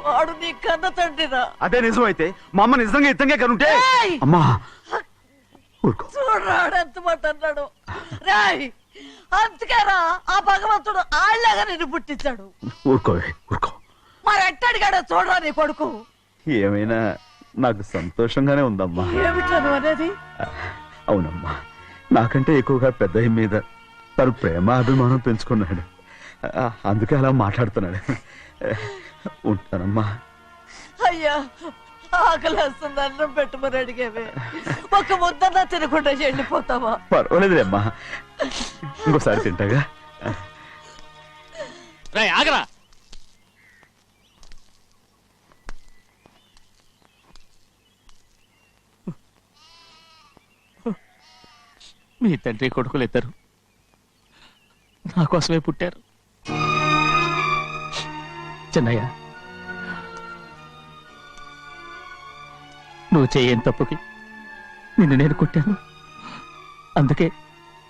వాడు నీ కన్న తండ్రిరా. అదే నిజం అయితే మా అమ్మ నిజంగా ఇద్దంగా కనుంటే. అమ్మా చూడరాడు ఎంత మాట అన్నాడు. రాయ్, అందుకేరా ఆ భగవంతుడు ఆళ్ళగా నిన్ను పుట్టించాడు. ఊరుకోవే, ఊరుకో. మరి ఎట్టడిగాడో చూడరా నీ కొడుకు. ఏమైనా నాకు సంతోషంగానే ఉందమ్మా. ఏమిట్రా నువ్వు అనేది? అవునమ్మా, నాకంటే ఎక్కువగా పెద్ద మీద తను ప్రేమ అభిమానం పెంచుకున్నాడు. అందుకే అలా మాట్లాడుతున్నాడు. ఉంటానమ్మా. అయ్యా, ఆకలేస్తుంది, అన్నం పెట్టమని అడిగేవే. ఒక ముద్దన్నా తినకుండా వెళ్ళిపోతావా? పర్వాలేదులేమ్మా, ఇంకోసారి తింటాగా. ఆగరా. మీ తండ్రి కొడుకులు ఇద్దరు నా కోసమే పుట్టారు. చిన్నయ్య, నువ్వు చేయని తప్పుకి నిన్ను నేను కొట్టాను. అందుకే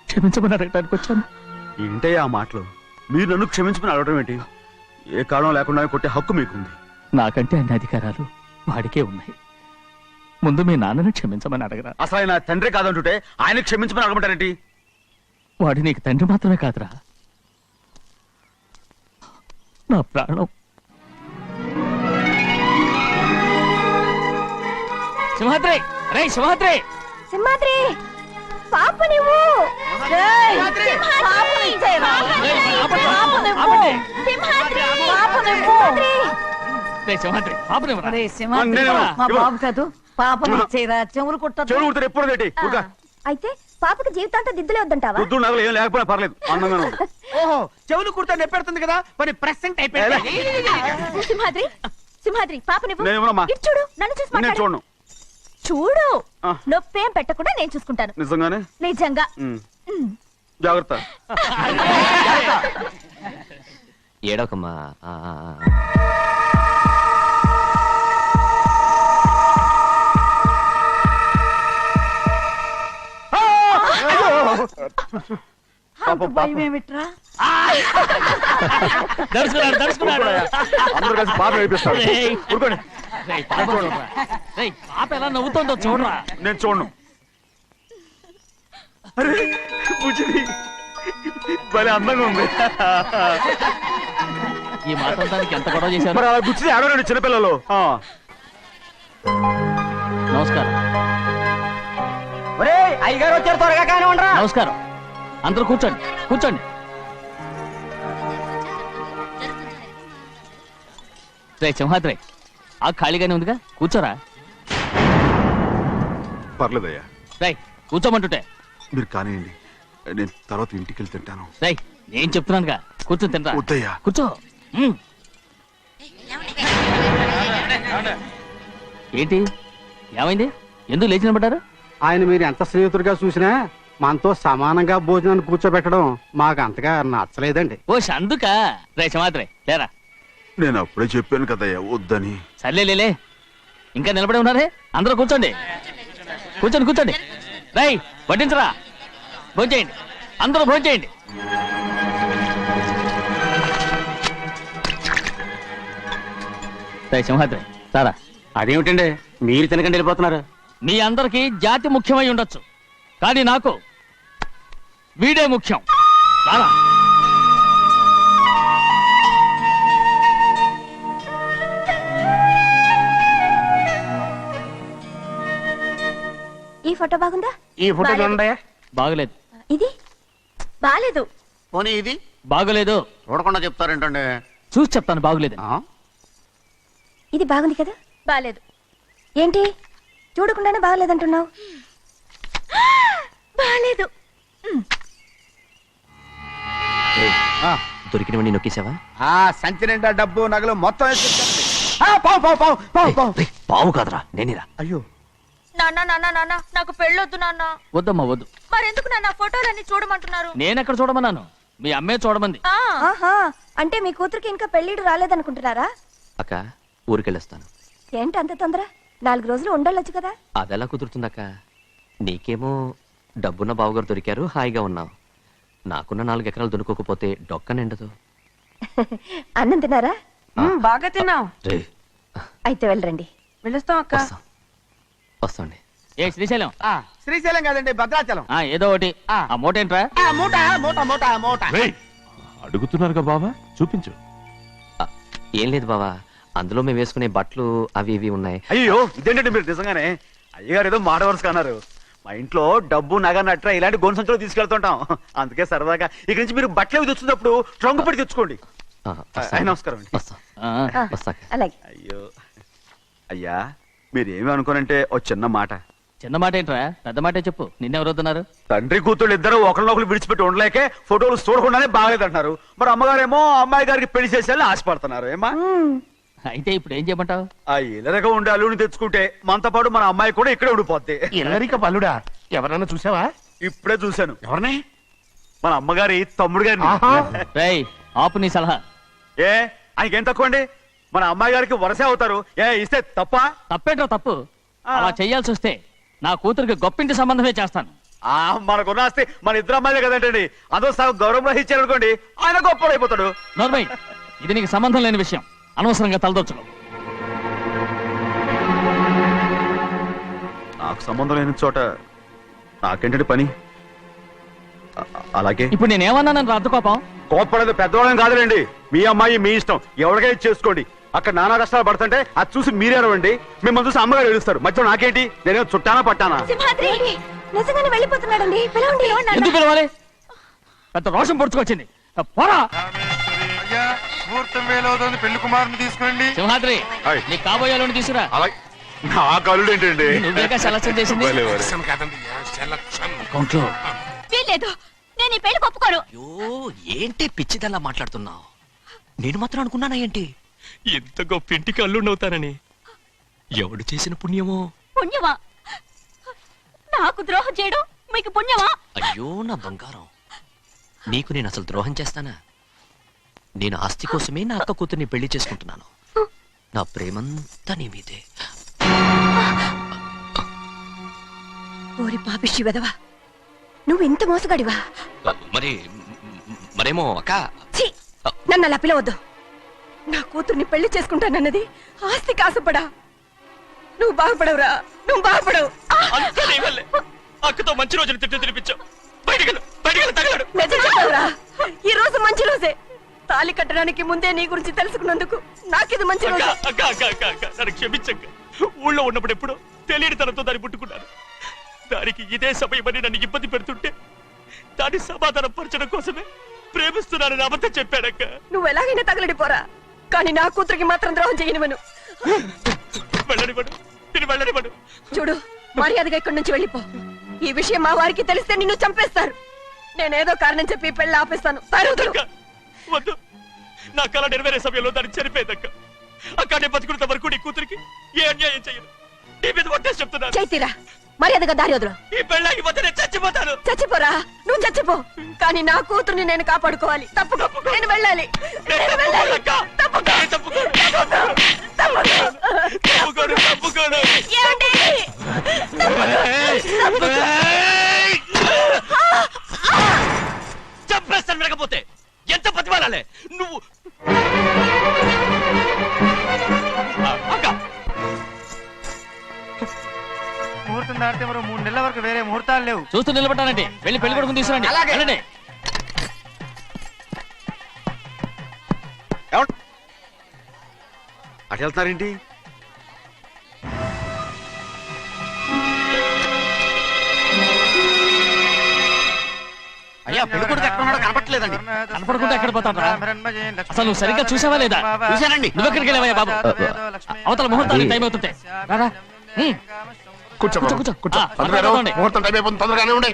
క్షమించమని అడగడానికి వచ్చాను. ఏంటే ఆ మాటలు? మీరు నన్ను క్షమించమని అడగడం ఏంటి? ఏ కారణం లేకుండా కొట్టే హక్కు మీకుంది. నాకంటే అన్ని అధికారాలు వాడికే ఉన్నాయి. ముందు మీ నాన్నని క్షమించమని అడగరా. అసలు ఆయన తండ్రి కాదంటుంటే ఆయన క్షమించమని అడగమంటారేంటి? వాడి నీకు తండ్రి మాత్రమే కాదురా, నా ప్రాణం. సింహాద్రి, రే సింహాద్రి. సింహాద్రి, పాప నువ్వు. సింహాద్రి, పాప మా బాబు కాదు, పాపం ఇచ్చేరా చెవులు కుట్టదు చెవులు కుడతారు ఎప్పుడు ఏంటి అయితే పాపకి జీవితాంతం దిద్దులే వద్దంటావా? పొద్దు నగలు ఏం లేకపోయినా పర్లేదు అందంగా ఉంది. ఓహో చెవులు కుర్తా నెప్పెడుతుంది కదా మరి ప్రెసెంట్ అయిపోయింది. సింహాద్రి సింహాద్రి పాప నేనేమోనమ్మా? ఇటు చూడు, నన్ను చూసి నేను మాట్లాడు. చూడను. చూడు ఆ. నొప్పేం పెట్టకుండా నేను చూసుకుంటాను. నిజంగానే నిజంగా. జాగ్రత్త. ఏడవకమ్మా. అంత భయం ఏమిట్రా? దర్శకున్నాడు దర్శకున్నాడు. అందరూ కలిసి పాప వేపిస్తారు. ఊరుకోండి. రేయ్, పాప చూడరా. రేయ్, పాప ఎలా నవ్వుతుందో చూడరా. నేను చూడను. అరే బుజ్జిది భలే అందంగా ఉంది. ఈ మాత్రం దానికి ఎంత గొడవ చేశారు. మరి అలా బుజ్జిది ఆడవాడు చిన్నపిల్లలు. నమస్కారం అయ్యగారు వచ్చారు త్వరగా కానీ ఉండరా. నమస్కారం. అందరూ కూర్చోండి కూర్చోండి. రే సింహాద్రి ఆ ఖాళీగానే ఉందిగా కూర్చోరా. పర్లేదయ్యా, రేయ్ కూర్చోమంటుంటే. మీరు కానివ్వండి, నేను తర్వాత ఇంటికి వెళ్ళి తింటాను. రేయ్ నేను చెప్తున్నానుగా కూర్చొని తింటా. వద్దయ్యా. కూర్చో. ఏంటి ఏమైంది? ఎందుకు లేచి నిలబడ్డారు? ఆయన మీరు ఎంత స్నేహితుడిగా చూసినా మనతో సమానంగా భోజనాన్ని కూర్చోబెట్టడం మాకు అంతగా నచ్చలేదండి. ఓ అందుక. రే సింహాద్రి లేరా. నేను అప్పుడే చెప్పాను కదయ్యా వద్దని. సర్లే ఇంకా నిలబడి ఉన్నారే. అందరూ కూర్చోండి కూర్చోండి కూర్చోండి. రేయ్ వడ్డించరా. భోంచేయండి అందరూ భోంచేయండి. రేయ్ సింహాద్రి సారా. అదేమిటండి మీరు తినకండి వెళ్ళిపోతున్నారు? మీ అందరికీ జాతి ముఖ్యమై ఉండొచ్చు, కానీ నాకు వీడే ముఖ్యం. రారా. ఈ ఫోటో బాగుందా? ఈ ఫోటో చూడండి. బాగలేదు. ఇది బాలేదు. పోనీ ఇది బాగలేదు. చూడకుండా చెప్తారేంటండి? చూసి చెప్తాను బాగలేదు. ఇది బాగుంది కదా? బాలేదు. ఏంటి చూడకుండానే బాగలేదంటున్నావు? బాలేదు. దొరికినవన్నీ నొక్కేసావా? సంచి నిండా డబ్బు నగలు మొత్తం పావు కాదురా నేనేరా. అయ్యో నాన్న నాన్న నాన్న నాకు పెళ్ళొద్దు నాన్న. వద్దమ్మా వద్దు. మరెందుకు నాన్న ఫోటోలన్నీ చూడమంటున్నారు? నేనెక్కడ చూడమన్నాను? మీ అమ్మే చూడమంది. ఆహా, అంటే మీ కూతురికి ఇంకా పెళ్ళిడు రాలేదనుకుంటున్నారా? అక్క ఊరికెళ్ళొస్తాను. ఏంటి అంత తొందర? 4 రోజులు ఉండొచ్చు కదా. అదెలా కుదురుతుందక్క? నీకేమో డబ్బున్న బావగారు దొరికారు, హాయిగా ఉన్నావు. నాకున్న 4 ఎకరాలు దొరుకోకపోతే డొక్క నిండదు. అన్నం తిన్నారా? బాగా తిన్నావు. రే అయితే వెళ్ళరండి. వెళ్ళొస్తాం అక్క. వస్తాండి. ఏ శ్రీశైలం. శ్రీశైలం కాదండి భద్రాచలం. ఏదో ఒకటి. ఆ మూట ఏంట్రా? మూట మూట మూట మూట. అడుగుతున్నారుగా బావా, చూపించు. ఏం లేదు బావా, అందులో మేము వేసుకునే బట్టలు అవి ఇవి ఉన్నాయి. అయ్యో ఇదేంటంటే మీరు నిజంగానే అయ్యగారు ఏదో మాట వరుస అన్నారు. మా ఇంట్లో డబ్బు నగ నట్ర ఇలాంటి గొంతు సంచులు తీసుకెళ్తుంటాం. అందుకే సరదాగా ఇక నుంచి మీరు బట్టలు తెచ్చుకున్నప్పుడు ట్రంక్ పెట్టి తెచ్చుకోండి. నమస్కారం అండి. వస్తా. అలాగే. అయ్యో అయ్యా, మీరు ఏమి అనుకోనంటే ఓ చిన్న మాట. చిన్న మాట ఏంట్రా? పెద్ద మాటే చెప్పు. నిన్నెవరొద్దున్నారు? తండ్రి కూతుళ్ళు ఇద్దరు ఒకరినొకరు విడిచిపెట్టి ఉండలేకే ఫోటోలు చూడకుండానే బాగలేదంటున్నారు. మరి అమ్మగారేమో అమ్మాయి గారికి పెళ్లి చేసేయాలని ఆశపడుతున్నారు. ఏమా అయితే ఇప్పుడు ఏం చేయమంటావు? ఆ ఇలరగా ఉండే అల్లుని తెచ్చుకుంటే మనతో పాటు మన అమ్మాయి కూడా ఇక్కడే ఉండిపోద్ది. ఇల్లరిక పల్లుడా ఎవరన్నా చూసావా? ఇప్పుడే చూశాను. ఎవరిని? మన అమ్మగారి తమ్ముడు గారిని. రేయ్ ఆపు నీ సలహా. ఏ ఆయనకేం తక్కువ అండి? మన అమ్మాయి గారికి వరసే అవుతారు. ఏ ఇస్తే తప్ప? తప్పేంటో తప్పు. అలా చెయ్యాల్సి వస్తే నా కూతురికి గొప్పింటి సంబంధమే చేస్తాను. మనకున్న ఆస్తి మన ఇద్దరు అమ్మాయిలే కదంటండి. అందరూ సగం గౌరవం ఇచ్చారు అనుకోండి, ఆయన గొప్పడు అయిపోతాడు. నోర్మై, ఇది నీకు సంబంధం లేని విషయం. అనవసరంగా తలదొచ్చుకో. నాకు సంబంధం లేని చోట నాకేంటంటే పని. అలాగే ఇప్పుడు నేనేమన్నానని రద్దు కోపం? కోప్పడేది పెద్దవాళ్ళం కాదులేండి. మీ అమ్మాయి మీ ఇష్టం, ఎవరికైనా చేసుకోండి. అక్కడ నానా కష్టాలు పడుతుంటే అది చూసి మీరేరవండి. మిమ్మల్ని చూసి అమ్మగారు ఏడుస్తారు. మధ్యలో నాకేంటి? నేనేం చుట్టానా పట్టానా? సింహాద్రి నిజంగానే వెళ్ళిపోతున్నాడండి. పిలవండి. ఎందుకు పిలవాలి? పెద్ద రోషం పొడుచుకొచ్చింది. పోరా. ముహూర్తం వేలవుతుంది, పెళ్లి కుమారుని తీసుకురండి. సింహాద్రి నీ కాబోయేలోని తీసుకురా. నా కలుడు ఏంటండి నువ్వేగా సెలక్షన్ చేసింది సెలక్షన్ కాదండి సెలక్షన్. అకౌంట్లో వీల్లేదు, నేను ఈ పెళ్లి ఒప్పుకోను. అయ్యో ఏంటి పిచ్చిదల్లా మాట్లాడుతున్నావు? నేను మాత్రం అనుకున్నానా ఏంటి ఎంత గొప్ప ఇంటికి అల్లుండవుతానని? ఎవడు చేసిన పుణ్యమో? పుణ్యమా? నాకు ద్రోహం చేయడం మీకు పుణ్యమా? అయ్యో నా బంగారం, నీకు నేను అసలు ద్రోహం చేస్తానా? నేను ఆస్తి కోసమే నా అక్క కూతుర్ని పెళ్లి చేసుకుంటున్నాను. నా ప్రేమంతా నీ మీదే. ఓరి పాపిష్టి వెదవా, నువ్వు ఇంత మోసగాడివా? మరేమో అక్క. ఛీ, నన్ను అలా పిలవద్దు. నా కూతుర్ని పెళ్లి చేసుకుంటానన్నది ఆస్తి కాసపడా. నువ్వు బాగుపడవురా, నువ్వు బాగుపడవు. అక్కతో మంచి రోజులు తినిపించావు. ఈ రోజు మంచి రోజే. తాళి కట్టడానికి ముందే నీ గురించి తెలుసుకున్నందుకు నాకిది మంచి రోజు. నన్ను క్షమించక్క. ఊళ్ళో ఉన్నప్పుడు ఎప్పుడు తెలియని తనతో దాన్ని పుట్టుకున్నాను. దానికి ఇదే సమయమని నన్ను ఇబ్బంది పెడుతుంటే దాన్ని సమాధానం పరచడం కోసమే ప్రేమిస్తున్నానని అబద్ధం చెప్పాడక్క. నువ్వు ఎలాగైనా తగలడిపోరా, కానీ నా కూతురికి మాత్రం ద్రోహం చేయనివను. వెళ్ళనివ్వడు, నేను వెళ్ళనివ్వడు. చూడు, మర్యాదగా ఇక్కడి నుంచి వెళ్ళిపో. ఈ విషయం మా వారికి తెలిస్తే నిన్ను చంపేస్తారు. నేనేదో కారణం చెప్పి పెళ్లి ఆపేస్తాను. వద్దు, నా కళ నెరవేరే సమయంలో దాన్ని చనిపోయేదక్క. అక్కడే బతుకున్నంత వరకు నీ కూతురికి ఏ అన్యాయం చేయను. నీ మీద ఒట్టేసి చెప్తున్నాను. చైతీరా, మర్యాదగా దారి వదలు. ఈ పెళ్ళాకి పోతే నేను చచ్చిపోతాను. చచ్చిపోరా, నువ్వు చచ్చిపో, కానీ నా కూతుర్ని నేను కాపాడుకోవాలి. తప్పుకో, నేను వెళ్ళాలి. చంపేస్తాను. లేకపోతే ఎంత బతిమాలాలే నువ్వు? ముహూర్తం దాటితే మరో 3 నెలల వరకు వేరే ముహూర్తాలు లేవు. చూస్తూ నిలబడ్డానండి. వెళ్ళి పెళ్లి కొడుకుని తీసుకురండి. వెళ్ళండి. అటు వెళ్తారేంటి? అయ్యా పెళ్లి కొడుకు ఎక్కడ ఉన్నాడో కనపట్లేదండి. కనపడకుండా ఎక్కడ పోతాడ్రా? అసలు నువ్వు సరిగ్గా చూసావా లేదా? చూశానండి. నువ్వు ఎక్కడికి వెళ్ళావయ్యా బాబు? అవతల ముహూర్తానికి టైం అవుతుంటే రారా. కూర్చో కూర్చో, కూర్చో, కూర్చో. ముహూర్తం టైం అయిపోతుంది, తొందరగానే ఉండే.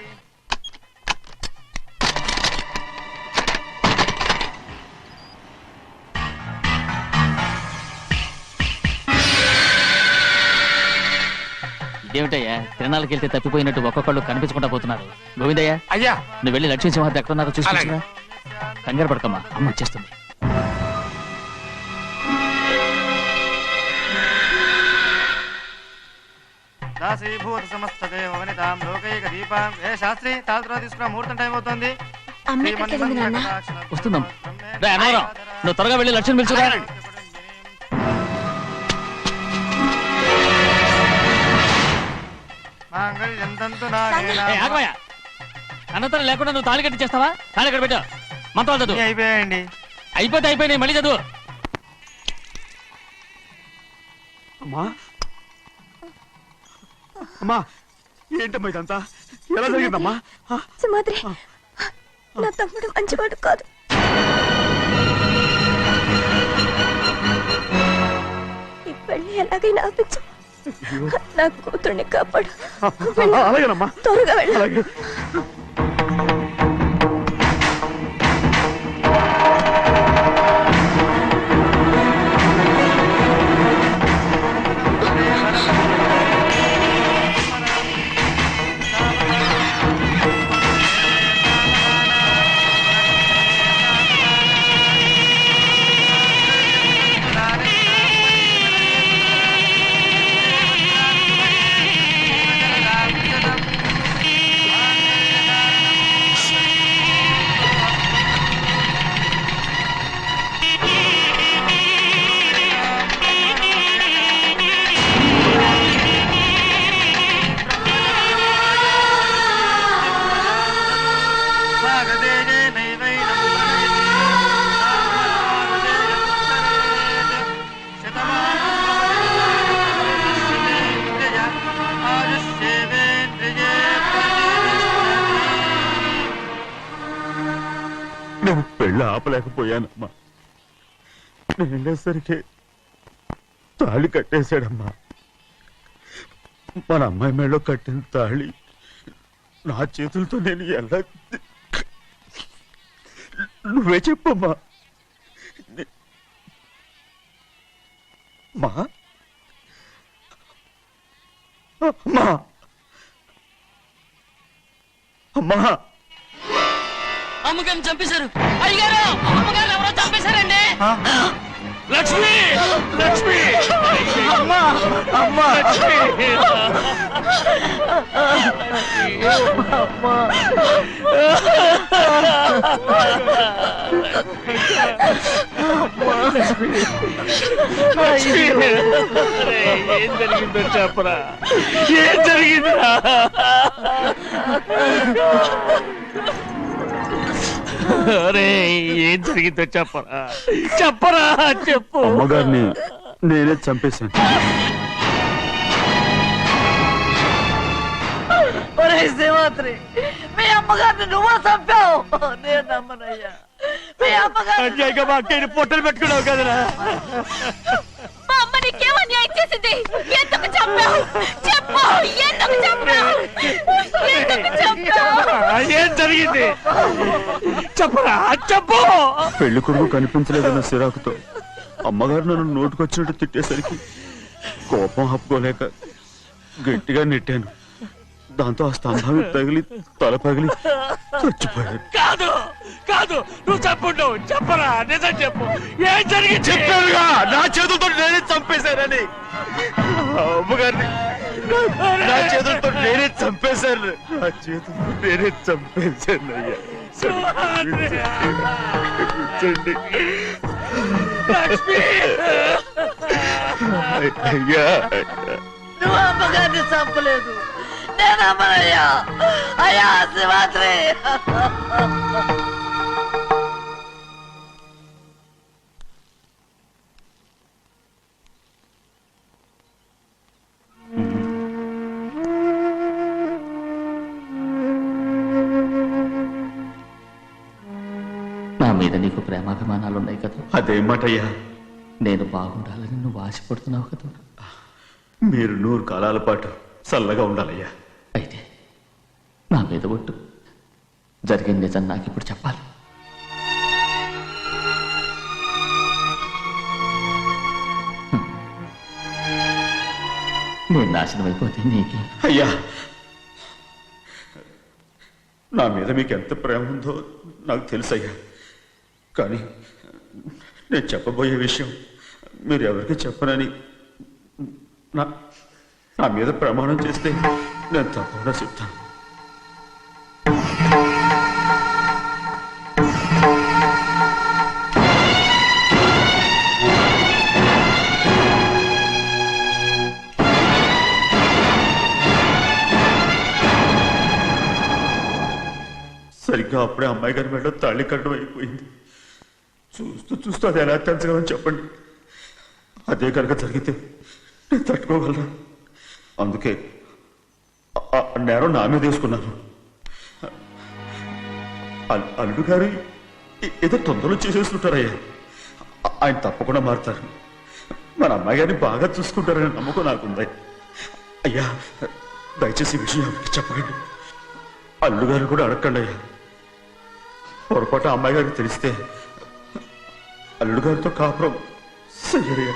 ఇదేమిటయ్యా, తిరణాలకు వెళ్తే తప్పిపోయినట్టు ఒక్కొక్కళ్ళు కనిపించకుండా పోతున్నారు. గోవిందయ్య, అయ్యా నువ్వు వెళ్ళి లక్ష్మీ సింహార్తి ఎక్కడున్నారో చూసుకుంటున్నా. కంగారు పడకమ్మా, అమ్మ వచ్చేస్తుంది. దాసీభూత సమస్తదేవ వనితాం లోకైక దీపాం. ఏ శాస్త్రి, తాళ తీసుకురా, ముహూర్తం టైం అవుతుంది. వస్తుందమ్మా. నువ్వు త్వరగా వెళ్ళి లక్ష్మణ్ పిలుచురా. అనంతరం లేకుండా నువ్వు తాళి కట్టి చేస్తావా? తాళి కట్టి పెట్టా. మంత్రాలు చదువు. అయిపోయాయండి. అయిపోతే అయిపోయినాయి, మళ్ళీ చదువు. అమ్మా అమ్మా, ఏంటమ్మా ఇదంతా? ఎలా జరిగిందమ్మా? సుమాద్రి, నా తమ్ముడు మంచివాడు కాదు. ఈ పెళ్లి ఎలాగైనా ఆపించు. నా కూతుర్ని కాపాడు. అలాగేనమ్మా, త్వరగా వెళ్ళాలి. నేను పెళ్ళి ఆపలేకపోయానమ్మా. నేను వెళ్ళేసరికి తాళి కట్టేశాడమ్మా. మన అమ్మాయి మేడలో కట్టిన తాళి నా చేతులతో నేను ఎలా నువ్వే చెప్పమ్మా మా అమ్మా అమ్మా అమ్మగారిని చంపేశారు అయ్యారు అమ్మగారు ఎవరో చంపేశారండి లక్ష్మి లక్ష్మి అమ్మా అమ్మా ఏం జరిగిందో చెప్పరా ఏం జరిగిందిరా అరే ఏం జరిగిందో చెప్పరా చెప్పరా చెప్పు అమ్మగారిని నేనే చంపేశాను. ఒరే శ్రీమాత్రి, మీ అమ్మగారిని నువ్వు చంపావు. నేను నమ్మనయ్యా. మీ అమ్మగారు మా అక్కని పొట్టలు పెట్టుకున్నావు కదరా. మా అమ్మ నీకేం అన్యాయం చేసింది? ఎందుకు చంపావు? చెప్పు, ఎందుకు చంపావు? ఎందుకు చంపావు? ఏం జరిగింది చెప్పరా చెప్పు. పెళ్లి కొడుకు కనిపించలేదన్న సిరాకుతో అమ్మగారు నన్ను నోటుకొచ్చినట్టు తిట్టేసరికి కోపం హప్పుకోలేక గట్టిగా నెట్టాను. దాంతో ఆ స్తంభాన్ని తగిలి తల పగిలి చచ్చిపోయారు. కాదు కాదు నువ్వు చెప్పుండవు చెప్పరా నిజం చెప్పు ఏం జరిగింది. చెప్పానుగా నా చేతులతో నేనే చంపేశానని. అమ్మగారిని నా చేతులతో నేనే చంపేశాను. నా చేతులతో నేనే చంపేశాను అయ్యా. కూర్చోండి అయ్యా. నువ్వు అమ్మగారిని చంపలేదు. నేను అమ్మనయ్యా. అయ్యా శ్రీమాత్రి. నా మీద నీకు ప్రేమాభిమానాలు ఉన్నాయి కదా. అదేమాటయ్యా. నేను బాగుండాలని నువ్వు ఆశపడుతున్నావు కదా. మీరు 100 కాలాల పాటు చల్లగా ఉండాలయ్యా. అయితే నా మీద ఒట్టు జరిగిన నిజం నాకు ఇప్పుడు చెప్పాలి. నేను నాశనం అయిపోతే నీకే. అయ్యా, నా మీద మీకు ఎంత ప్రేమ ఉందో నాకు తెలుసయ్యా. కానీ నేను చెప్పబోయే విషయం మీరు ఎవరికి చెప్పనని నా మీద ప్రమాణం చేస్తే నేను తప్పకుండా చెప్తాను. సరిగ్గా అప్పుడే అమ్మాయి గారి మెడలో తాళి కట్టడం అయిపోయింది. చూస్తూ చూస్తూ అది ఎలా తెంచగలని చెప్పండి. అదే కనుక జరిగితే నేను తట్టుకోగలరా? అందుకే నేరం నా మీద తీసుకున్నాను. అల్లుడు గారు ఏదో తొందరలో చేసేస్తుంటారయ్యా. ఆయన తప్పకుండా మారుతారు. మన అమ్మాయి గారిని బాగా చూసుకుంటారని నమ్మకం నాకుంది. అయ్యా, దయచేసి ఈ విషయం ఎవరికి చెప్పకండి. అల్లుడు గారు కూడా అడగండి అయ్యా. పొరపాటు అమ్మాయి గారికి తెలిస్తే అల్లుడు గారితో కాపురం సయ్యయ్యా.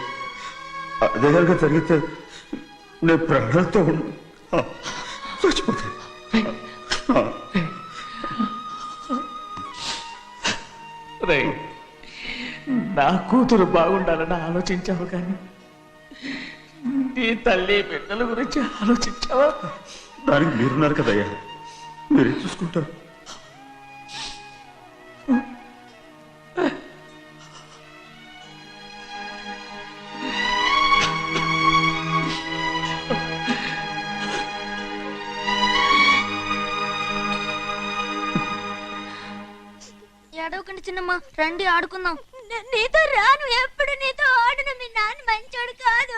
అదే కనుక జరిగితే నేను ప్రాణాలతో చచ్చిపోతాను. నా కూతురు బాగుండాలని ఆలోచించావు కానీ నీ తల్లి బిడ్డల గురించి ఆలోచించావా? దానికి మీరున్నారు కదయ్యా, మీరే చూసుకుంటారు. ఏడవకండి చిన్నమ్మ, రండి ఆడుకుందాం. నీతో రాను, ఎప్పుడు నీతో ఆడను. మీ నాన్న మంచోడు కాదు.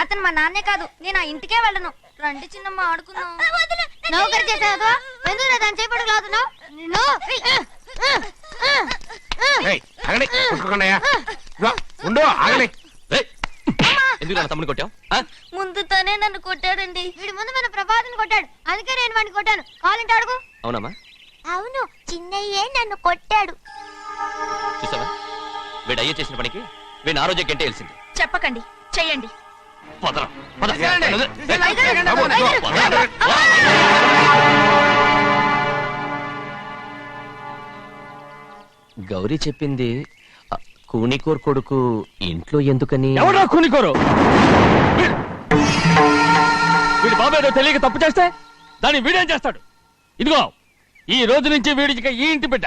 అతను మా నాన్నే కాదు, నేను ఆ ఇంటికే వెళ్ళను. రండి చిన్నమ్మ ఆడుకుందాం. నౌకరు చేసావు ఎందుకు దాని చేపడు కాదు. ఉండు ఆగలే. ఎందుకు నా తమ్ముని కొట్టావు? ముందు తనే నన్ను కొట్టాడండి. వీడి ముందు మన ప్రభాతం కొట్టాడు, అందుకే నేను వాడిని కొట్టాను. కావాలంటే అడుగు. అవునమ్మా? అవును, చిన్నయ్యే నన్ను కొట్టాడు. చూసావా, వీడు అయ్యే చేసిన పనికి వీడిని ఆ రోజే గంటే తెలిసింది. చెప్పకండి, చెయ్యండి. పదరా, గౌరీ చెప్పింది కూనికోర్ కొడుకు ఇంట్లో ఎందుకని. ఎవడా కూనికోరు? వీడి బాబు ఏదో తెలియక తప్పు చేస్తే దాన్ని వీడేం చేస్తాడు? ఇదిగో, ఈ రోజు నుంచి వీడికి ఈ ఇంటి బిడ్డ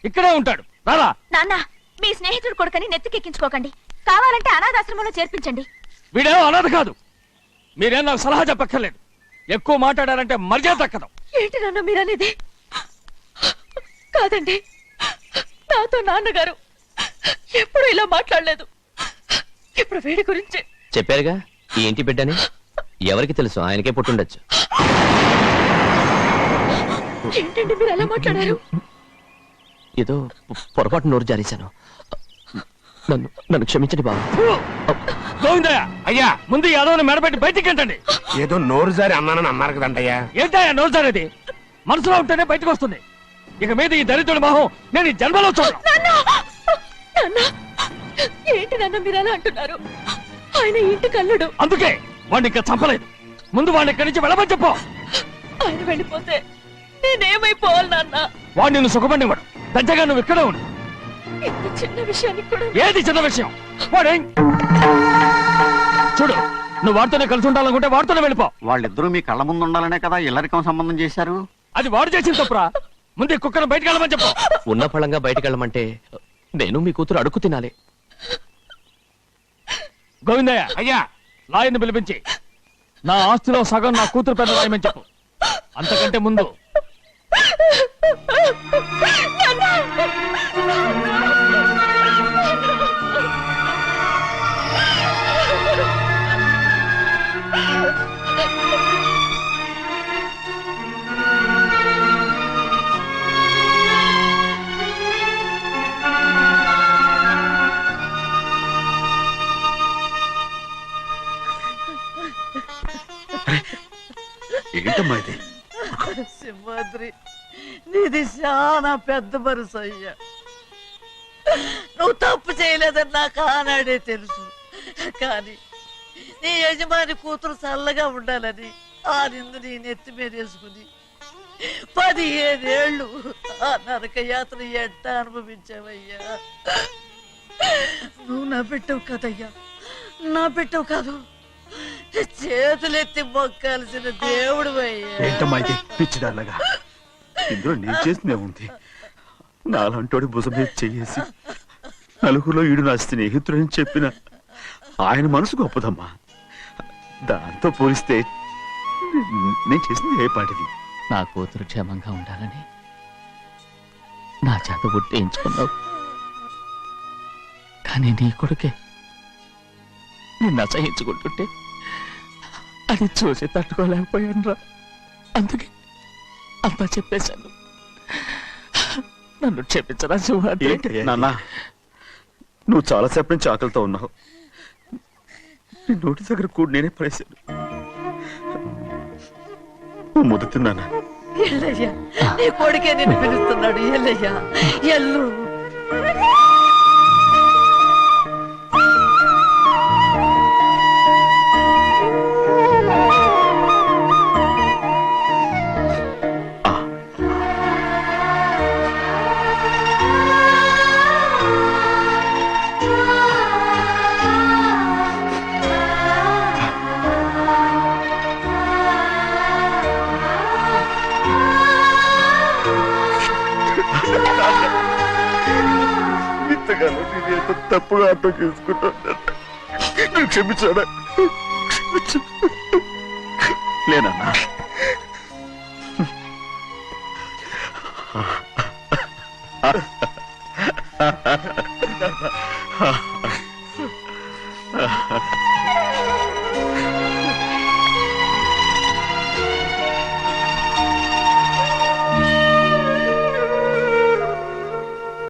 ఇక్కడే ఉంటాడు. రారా. నాన్న, మీ స్నేహితుడు కొడుకని నెత్తికెక్కించుకోకండి. కావాలంటే అనాథాశ్రమంలో చేర్పించండి. వీడేమో అనాథ కాదు. మీరేం నాకు సలహా చెప్పక్కర్లేదు. ఎక్కువ మాట్లాడారంటే మర్యాద దక్కదు. ఏంటి నాన్న మీరనేది? కాదండి, నాతో నాన్నగారు ఎప్పుడు ఇలా మాట్లాడలేదు. ఇప్పుడు వీడి గురించి చెప్పారుగా ఈ ఇంటి బిడ్డని. ఎవరికి తెలుసు, ఆయనకే పుట్టుండొచ్చు. ఏంటండి మీరు ఎలా మాట్లాడారు? ఏదో పొరపాటు నోరు జారేశాను. నన్ను క్షమించండి బాబు. గోవిందయ్య, అయ్యా ముందు యాదవ్ని మెడబెట్టి బయటికి ఏంటండి. ఏదో నోరు జారి అన్నానని అన్నారు కదంటయ్యా. ఏంటయ్యా నోరు జారేది? మనసులో ఉంటేనే బయటకు వస్తుంది. ఇక మీద ఈ దరిద్రుడి మొహం నేను ఈ జన్మలో చూడను. ఏంటి నాన్న మీరు ఎలా అంటున్నారు? ఆయన ఇంటి కల్లుడు. అందుకే వాడిని ఇంకా చంపలేదు. ముందు వాడిని ఇక్కడి నుంచి వెళ్ళమని చెప్పు. ఆయన వెళ్ళిపోతే నేనేమైపోవాలి నాన్న? వాడు నిన్ను సుఖపడివాడు. పెద్దగా నువ్వు ఇక్కడే ఉండు. ఇంత చిన్న విషయానికి కూడా. ఏది చిన్న విషయం? వాడేం చూడు, నువ్వు వాడితోనే కలిసి ఉండాలనుకుంటే వాడితోనే వెళ్ళిపో. వాళ్ళిద్దరూ మీ కళ్ళ ముందు ఉండాలనే కదా ఇల్లరికం సంబంధం చేశారు. అది వాడు చేసిన తప్పురా. ముందు ఈ కుక్కను బయటకు వెళ్ళమని చెప్పు. ఉన్న ఫలంగా బయటకు వెళ్ళమంటే నేను మీ కూతురు అడుగు తినాలి. గోవిందయ్య, అయ్యా లాయర్ని పిలిపించి నా ఆస్తిలో సగం నా కూతురు పెద్ద రాయమని చెప్పు. అంతకంటే ముందు ఏంటమ్మా ఇది? సింహాద్రి, నీది చాలా పెద్ద మనసు అయ్యా. నువ్వు తప్పు చేయలేదని నాకు ఆనాడే తెలుసు. కానీ నీ యజమాని కూతురు చల్లగా ఉండాలని ఆ నిందు నీ నెత్తి మీద వేసుకుని 15 ఏళ్ళు ఆ నరక యాత్ర ఎట్ట అనుభవించావయ్యా. నువ్వు నా పెట్టవు కదయ్యా, నా పెట్టవు కాదు, చేతులెత్తి మొక్కాల్సిన దేవుడు అయ్యా. ఏంటమ్మా ఇది పిచ్చిదారులాగా? ఇందులో నేను చేసిందే ఉంది. నాలంటోడి భుజం మీద చెయ్యేసి నలుగురిలో ఈడు నా స్నేహితుడని చెప్పిన ఆయన మనసు గొప్పదమ్మా. దాంతో పోలిస్తే నేను చేసింది ఏ పాటిది? నా కూతురు క్షేమంగా ఉండాలని నా చేత గుర్తించుకున్నావు. కానీ నీ కొడుకే నిన్ను అసహించుకుంటుంటే అది చూసి తట్టుకోలేకపోయాను రా. అందుకే అంతా చెప్పేశాను. నన్ను క్షమించరా సింహాద్రి. నాన్న, నువ్వు చాలాసేపు నుంచి ఆకలితో ఉన్నావు. నీ నోటి దగ్గర కూడా నేనే పడేశాను. ముద్దు తిన్నానా? ఎల్లయ్యా, నీ కొడుకే నిన్ను పిలుస్తున్నాడు. ఎల్లయ్యా, ఎల్లు. ఇంతకాలం నేను ఎంత తప్పుగా అర్థం చేసుకుంటాను. నువ్వు క్షమించాడా? లేనన్నా.